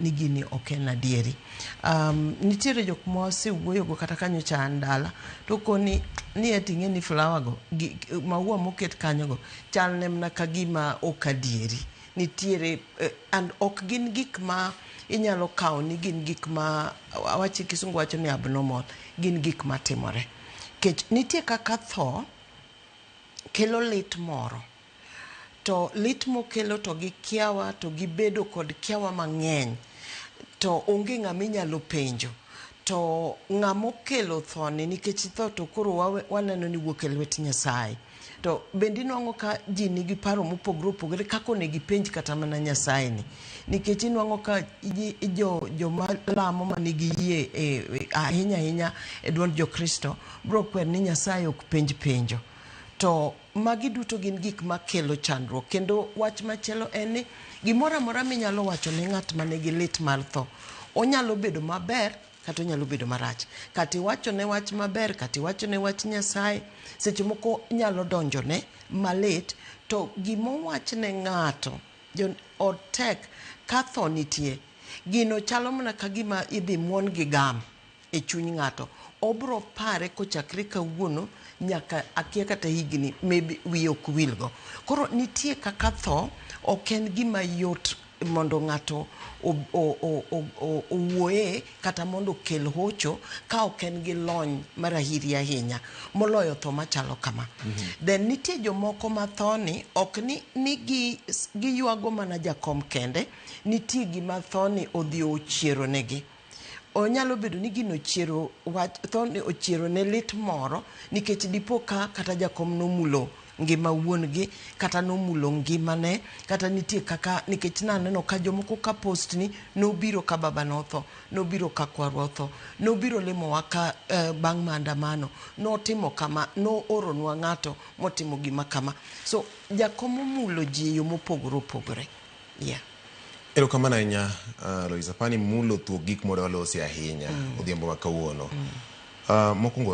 ni gini ok en adieri. Nitiere jok mose wuoyo go kata kanyo cha ndala to koni ni etinge ni flower go maua moket kanyo go chal ne mna kagima ok adieri. Nitiere and ok gin gik ma inyalo kawo ni gin gik ma awachi kisungu wacho ni abnormal, gin gik ma timore. Kech nitie kaka tho kelo lit moro. To lit mokelo to gi kiawa to gi bedo kod kiawa mang'eny. To onge ng'ama inyalo penjo. To ng'ama kelo thoni nikech tho to koro waneno ni wuok e lwet Nyasaye. To bendi nwang'o ka ji nigi paro mopogore opogore kako ne gipenj kata mana Nyasaye ni. Nikech nwang'o ka joma lamo manigi yie ahinya e duond jo Kristo bro kwer ni Nyasaye ok penj penjo. To magi duto gin gik makelo chandruok. Kendo wach machielo en ni gimoro amora minyalo wacho ne ng'at manigi lit mar tho. Onyalo bedo maber kata onyalo bedo marach. Kata iwacho ne wach maber, kata iwacho ne wach Nyasaye, seche moko nyalo donjo ne malit. To gimowach ne ng'ato otek ka tho nitie. Gino chalo mana kagima idhi muon gi gam e chuny ng'ato. Obro pare kochakre kawuono nyaka akia kata higni maybe wiye ok wilgo. Koro nitie kaka tho ok en gima yot mondo ng'ato owuoye kata mondo kel hocho ka ok en gi lony marahiri ahinya moloyo tho machalo kama. Then nitie jomoko ma thoni ok ni giywago mana jakom kende, nitie gima thoni odhi ochiero negi. Onyalo bedo ni gino ochiero thoni ochiero ne lit moro nikech dipo ka kata jakom nomulo ngima wuon gi kata nomulo ngimane kata nitie kaka nikech naneno ka jomoko ka post ni nobiro ka baba notho, nobiro ka kwarwa otho, nobiro lemowa ka bang' maandamano, notimo kama, no oronwa ng'ato motimo gima kama. So jakom omulo ji yo mopogore opogore. Yeah. Erokamano ahinya Loisa, pani mulo thuo gik moro walosi ahinya odhiambo ma kawuono. Mokwongo